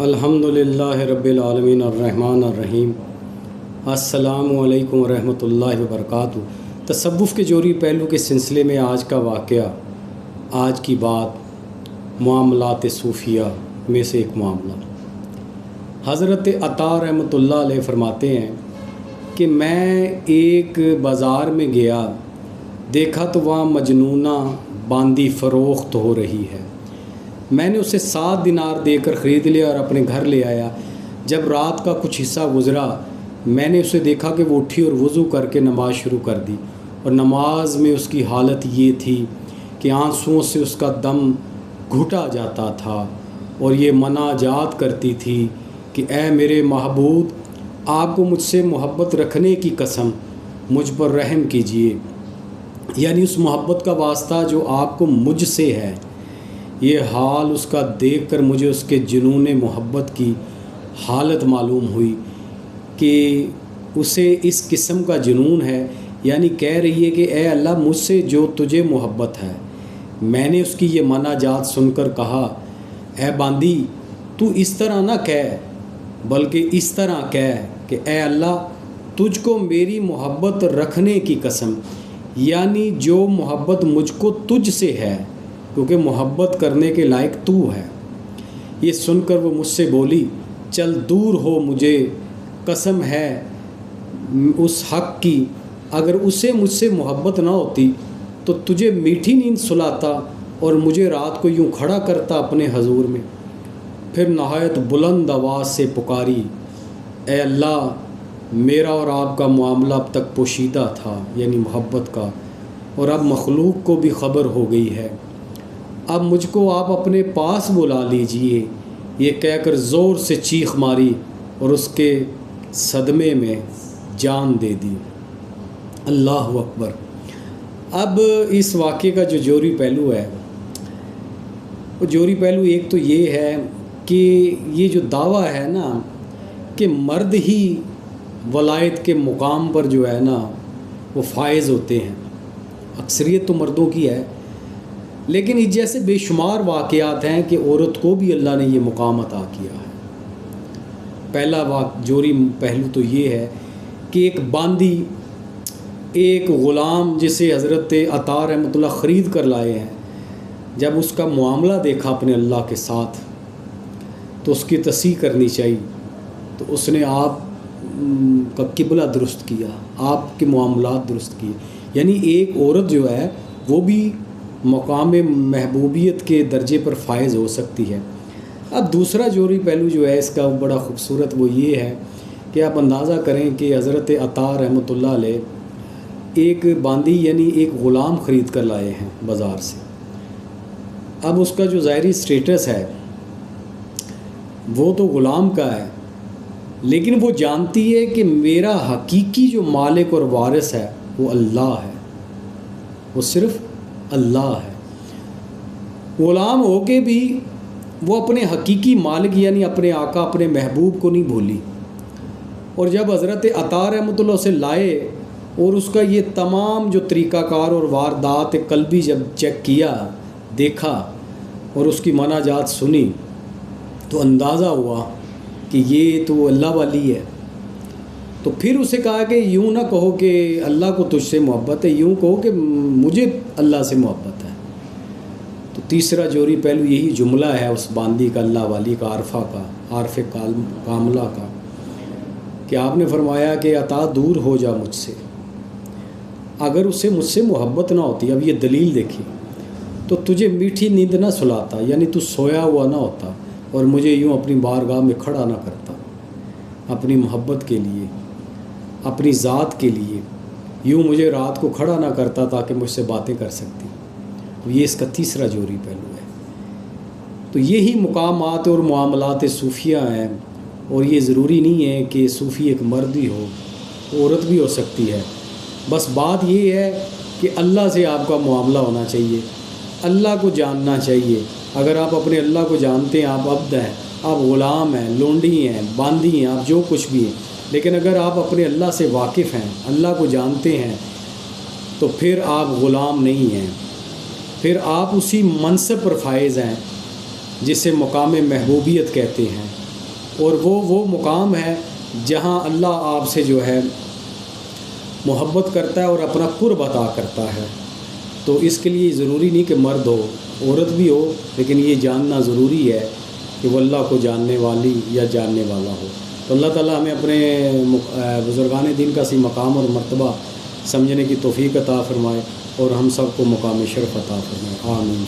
الحمدللہ رب العالمین الرحمن الرحیم۔ السلام علیکم ورحمۃ اللہ وبرکاتہ۔ تصوف کے جوہری پہلو کے سلسلے میں آج کا واقعہ، آج کی بات معاملات صوفیہ میں سے ایک معاملہ۔ حضرت عطا رحمۃ اللہ علیہ فرماتے ہیں کہ میں ایک بازار میں گیا، دیکھا تو وہاں مجنونہ باندی فروخت ہو رہی ہے۔ میں نے اسے 7 دینار دے کر خرید لیا اور اپنے گھر لے آیا۔ جب رات کا کچھ حصہ گزرا، میں نے اسے دیکھا کہ وہ اٹھی اور وضو کر کے نماز شروع کر دی، اور نماز میں اس کی حالت یہ تھی کہ آنسوؤں سے اس کا دم گھٹا جاتا تھا، اور یہ مناجات کرتی تھی کہ اے میرے محبوب، آپ کو مجھ سے محبت رکھنے کی قسم مجھ پر رحم کیجیے، یعنی اس محبت کا واسطہ جو آپ کو مجھ سے ہے۔ یہ حال اس کا دیکھ کر مجھے اس کے جنون محبت کی حالت معلوم ہوئی کہ اسے اس قسم کا جنون ہے، یعنی کہہ رہی ہے کہ اے اللہ، مجھ سے جو تجھے محبت ہے۔ میں نے اس کی یہ مناجات سن کر کہا، اے باندی، تو اس طرح نہ کہہ، بلکہ اس طرح کہہ کہ اے اللہ، تجھ کو میری محبت رکھنے کی قسم، یعنی جو محبت مجھ کو تجھ سے ہے، کیونکہ محبت کرنے کے لائق تو ہے۔ یہ سن کر وہ مجھ سے بولی، چل دور ہو، مجھے قسم ہے اس حق کی، اگر اسے مجھ سے محبت نہ ہوتی تو تجھے میٹھی نیند سلاتا اور مجھے رات کو یوں کھڑا کرتا اپنے حضور میں۔ پھر نہایت بلند آواز سے پکاری، اے اللہ، میرا اور آپ کا معاملہ اب تک پوشیدہ تھا، یعنی محبت کا، اور اب مخلوق کو بھی خبر ہو گئی ہے۔ اب مجھ کو آپ اپنے پاس بلا لیجئے۔ یہ کہہ کر زور سے چیخ ماری اور اس کے صدمے میں جان دے دی۔ اللہ اکبر۔ اب اس واقعے کا جو جوہری پہلو ہے، وہ جوہری پہلو ایک تو یہ ہے کہ یہ جو دعویٰ ہے نا کہ مرد ہی ولایت کے مقام پر جو ہے نا وہ فائز ہوتے ہیں، اکثریت تو مردوں کی ہے، لیکن اس جیسے بے شمار واقعات ہیں کہ عورت کو بھی اللہ نے یہ مقام عطا کیا ہے۔ پہلا جوہری پہلو تو یہ ہے کہ ایک باندی، ایک غلام جسے حضرت عطا رحمۃ اللہ خرید کر لائے ہیں، جب اس کا معاملہ دیکھا اپنے اللہ کے ساتھ تو اس کی تصحیح کرنی چاہیے، تو اس نے آپ کا قبلہ درست کیا، آپ کے معاملات درست کیے، یعنی ایک عورت جو ہے وہ بھی مقام محبوبیت کے درجے پر فائز ہو سکتی ہے۔ اب دوسرا جوہری پہلو جو ہے اس کا بڑا خوبصورت، وہ یہ ہے کہ آپ اندازہ کریں کہ حضرت عطا رحمۃ اللہ علیہ ایک باندی یعنی ایک غلام خرید کر لائے ہیں بازار سے۔ اب اس کا جو ظاہری سٹیٹس ہے وہ تو غلام کا ہے، لیکن وہ جانتی ہے کہ میرا حقیقی جو مالک اور وارث ہے وہ اللہ ہے، وہ صرف اللہ ہے۔ غلام ہو کے بھی وہ اپنے حقیقی مالک یعنی اپنے آقا، اپنے محبوب کو نہیں بھولی، اور جب حضرت عطا رحمۃ اللہ سے لائے اور اس کا یہ تمام جو طریقہ کار اور واردات قلبی جب چیک کیا، دیکھا اور اس کی مناجات سنی، تو اندازہ ہوا کہ یہ تو اللہ والی ہے۔ تو پھر اسے کہا کہ یوں نہ کہو کہ اللہ کو تجھ سے محبت ہے، یوں کہو کہ مجھے اللہ سے محبت ہے۔ تو تیسرا جوہری پہلو یہی جملہ ہے اس باندی کا، اللہ والی کا، عارفہ کا، عارف کاملہ کا، کہ آپ نے فرمایا کہ عطا دور ہو جا مجھ سے، اگر اسے مجھ سے محبت نہ ہوتی، اب یہ دلیل دیکھی، تو تجھے میٹھی نیند نہ سلاتا، یعنی تو سویا ہوا نہ ہوتا اور مجھے یوں اپنی بارگاہ میں کھڑا نہ کرتا، اپنی محبت کے لیے، اپنی ذات کے لیے، یوں مجھے رات کو کھڑا نہ کرتا تاکہ مجھ سے باتیں کر سکتی۔ تو یہ اس کا تیسرا جوہری پہلو ہے۔ تو یہی مقامات اور معاملات صوفیہ ہیں، اور یہ ضروری نہیں ہے کہ صوفی ایک مرد ہی ہو، عورت بھی ہو سکتی ہے۔ بس بات یہ ہے کہ اللہ سے آپ کا معاملہ ہونا چاہیے، اللہ کو جاننا چاہیے۔ اگر آپ اپنے اللہ کو جانتے ہیں، آپ عبد ہیں، آپ غلام ہیں، لونڈی ہیں، باندی ہیں، آپ جو کچھ بھی ہیں، لیکن اگر آپ اپنے اللہ سے واقف ہیں، اللہ کو جانتے ہیں، تو پھر آپ غلام نہیں ہیں، پھر آپ اسی منصب پر فائز ہیں جسے مقام محبوبیت کہتے ہیں، اور وہ مقام ہے جہاں اللہ آپ سے جو ہے محبت کرتا ہے اور اپنا قرب عطا کرتا ہے۔ تو اس کے لیے ضروری نہیں کہ مرد ہو، عورت بھی ہو، لیکن یہ جاننا ضروری ہے کہ وہ اللہ کو جاننے والی یا جاننے والا ہو۔ تو اللہ تعالیٰ ہمیں اپنے بزرگان دین کا سی مقام اور مرتبہ سمجھنے کی توفیق عطا فرمائے اور ہم سب کو مقام شرف عطا فرمائے، آمین۔